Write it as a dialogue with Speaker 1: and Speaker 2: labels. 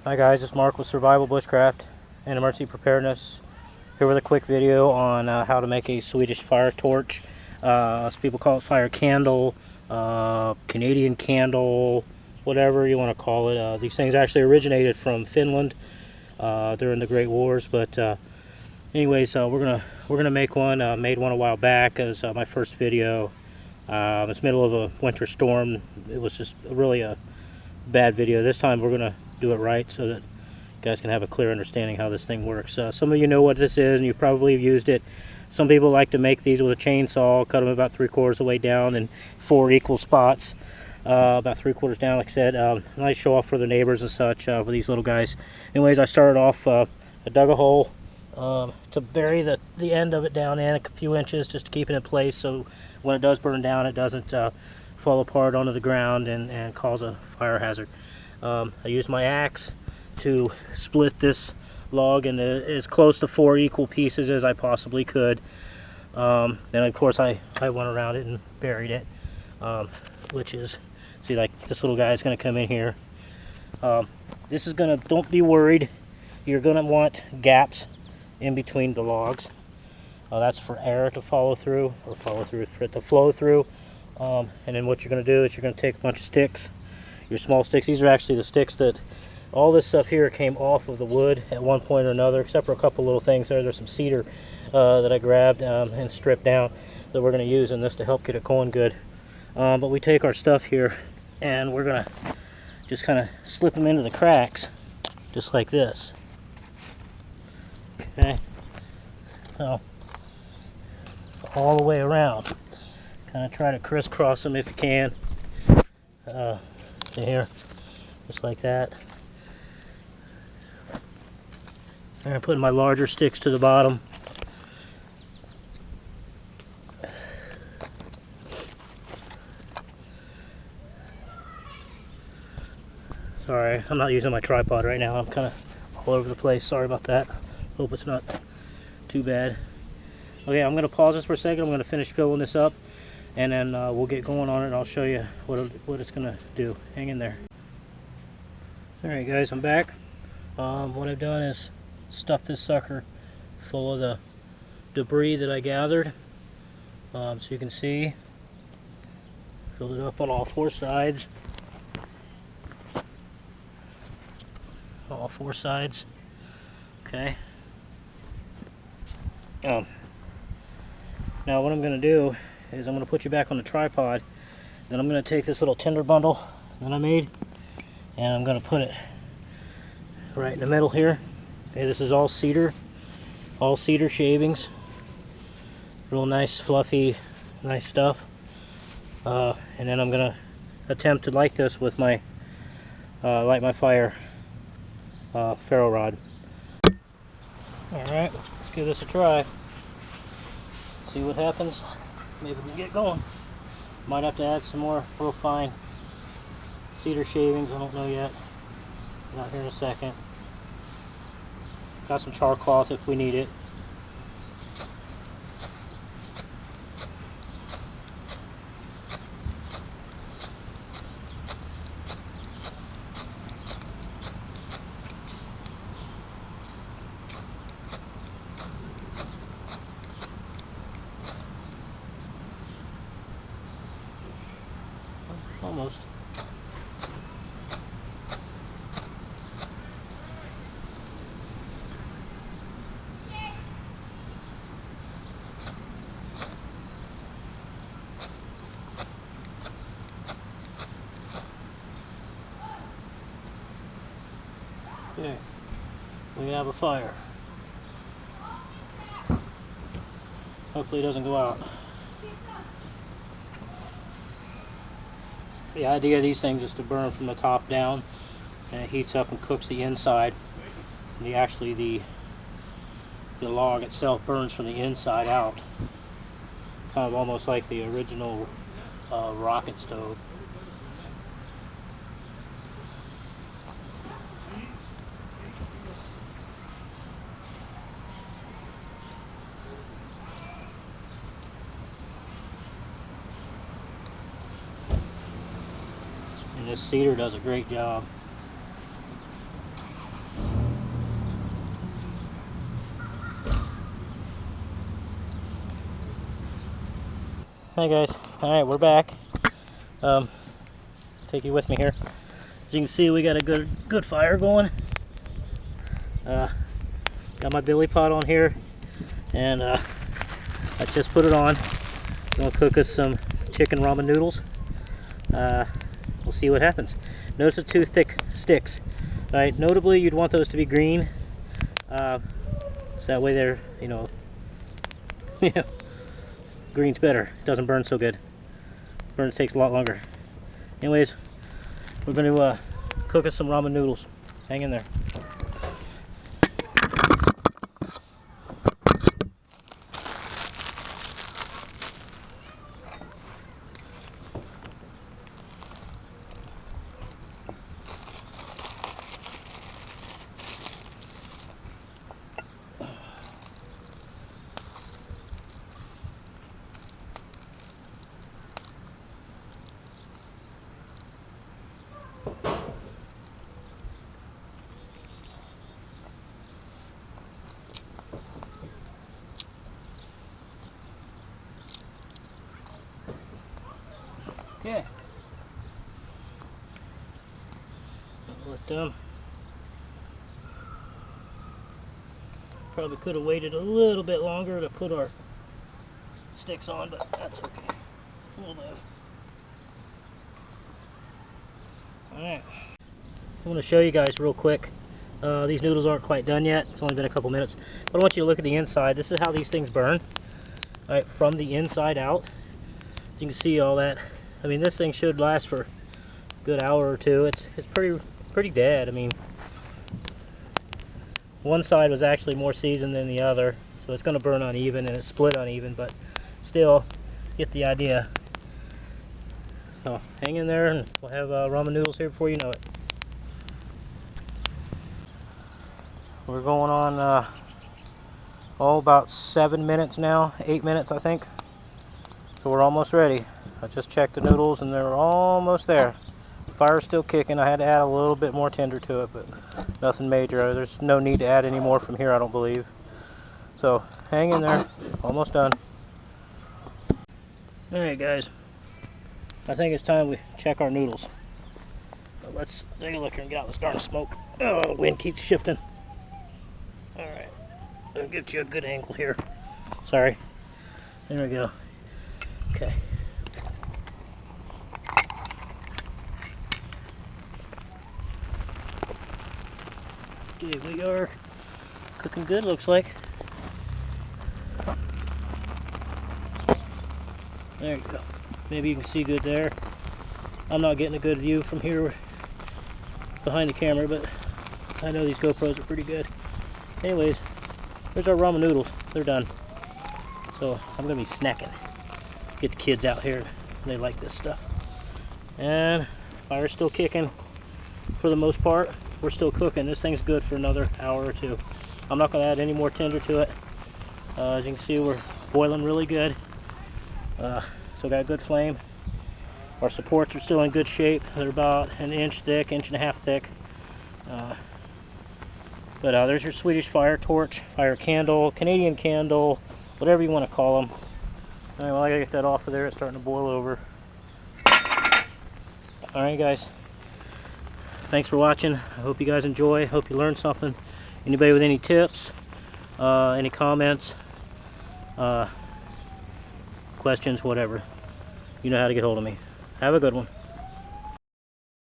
Speaker 1: Hi guys, it's Mark with Survival Bushcraft and Emergency Preparedness. Here with a quick video on how to make a Swedish fire torch. Some people call it fire candle, Canadian candle, whatever you want to call it. These things actually originated from Finland during the Great Wars. But anyways, we're gonna make one. Made one a while back as my first video. It's middle of a winter storm. It was just really a bad video. This time we're gonna do it right so that you guys can have a clear understanding how this thing works. Some of you know what this is and you probably have used it. Some people like to make these with a chainsaw, cut them about 3/4 of the way down in 4 equal spots, about 3/4 down, like I said. Nice show off for the neighbors and such with these little guys. Anyways, I started off, I dug a hole to bury the end of it down in a few inches, just to keep it in place so when it does burn down it doesn't fall apart onto the ground and cause a fire hazard. I used my axe to split this log into as close to 4 equal pieces as I possibly could. Then of course I went around it and buried it, which is, see, like this little guy is going to come in here. This is going to, don't be worried, you're going to want gaps in between the logs. That's for air to follow through, or for it to flow through. And then what you're going to do is you're going to take a bunch of sticks, your small sticks. These are actually the sticks that all this stuff here came off of the wood at one point or another, except for a couple little things there. There's some cedar that I grabbed and stripped down that we're going to use in this to help get it going good. But we take our stuff here and we're going to just kind of slip them into the cracks just like this. Okay, so all the way around, kind of try to crisscross them if you can. Here, just like that. And I'm putting my larger sticks to the bottom. Sorry, I'm not using my tripod right now. I'm kind of all over the place. Sorry about that. Hope it's not too bad. Okay, I'm going to pause this for a second. I'm going to finish filling this up, and then we'll get going on it, and I'll show you what it's going to do. Hang in there. Alright guys, I'm back. What I've done is stuff this sucker full of the debris that I gathered. So you can see, filled it up on all 4 sides. All 4 sides. Okay. Now what I'm going to do is I'm going to put you back on the tripod. Then I'm going to take this little tinder bundle that I made and I'm going to put it right in the middle here. Okay, this is all cedar shavings. Real nice, fluffy, nice stuff. And then I'm going to attempt to light this with my light my fire ferro rod. Alright, let's give this a try. See what happens. Maybe we can get going. Might have to add some more real fine cedar shavings, I don't know yet. Not here in a second. Got some char cloth if we need it. Almost. Okay, we have a fire. Hopefully it doesn't go out. The idea of these things is to burn from the top down, and it heats up and cooks the inside. And the log itself burns from the inside out, kind of almost like the original rocket stove. And this cedar does a great job. Hi guys. Alright, we're back. Take you with me here. As you can see, we got a good fire going. Got my billy pot on here, and I just put it on. Gonna cook us some chicken ramen noodles. We'll see what happens. Notice the 2 thick sticks. Right, notably you'd want those to be green, so that way they're, you know, green's better. It doesn't burn so good. Burn takes a lot longer. Anyways, we're going to cook us some ramen noodles. Hang in there. Okay. Let them. Probably could have waited a little bit longer to put our sticks on, but that's okay. We'll live. Alright. I'm going to show you guys real quick. These noodles aren't quite done yet. It's only been a couple minutes. But I want you to look at the inside. This is how these things burn. Alright, from the inside out. You can see all that. I mean, this thing should last for a good hour or two. It's pretty dead. I mean, one side was actually more seasoned than the other, so it's going to burn uneven, and it's split uneven, but still, get the idea. So hang in there, and we'll have ramen noodles here before you know it. We're going on about 7 minutes now, 8 minutes I think. So we're almost ready. I just checked the noodles and they're almost there. Fire's still kicking. I had to add a little bit more tinder to it, but nothing major. There's no need to add any more from here, I don't believe. So hang in there. Almost done. Alright guys, I think it's time we check our noodles. So let's take a look here and get out this darn smoke. Oh, the wind keeps shifting. Alright, I'll get you a good angle here. Sorry. There we go. Okay. Okay, we are cooking good, looks like. There you go. Maybe you can see good there. I'm not getting a good view from here behind the camera, but I know these GoPros are pretty good. Anyways, there's our ramen noodles. They're done. So I'm going to be snacking. Get the kids out here. They like this stuff. And fire's still kicking for the most part. We're still cooking. This thing's good for another hour or two. I'm not going to add any more tinder to it. As you can see, we're boiling really good. So got a good flame. Our supports are still in good shape. They're about an inch thick, inch and a half thick. But there's your Swedish fire torch, fire candle, Canadian candle, whatever you want to call them. Alright, well, I gotta get that off of there. It's starting to boil over. Alright guys, thanks for watching. I hope you guys enjoy. Hope you learned something. Anybody with any tips, any comments, questions, whatever, you know how to get hold of me. Have a good one.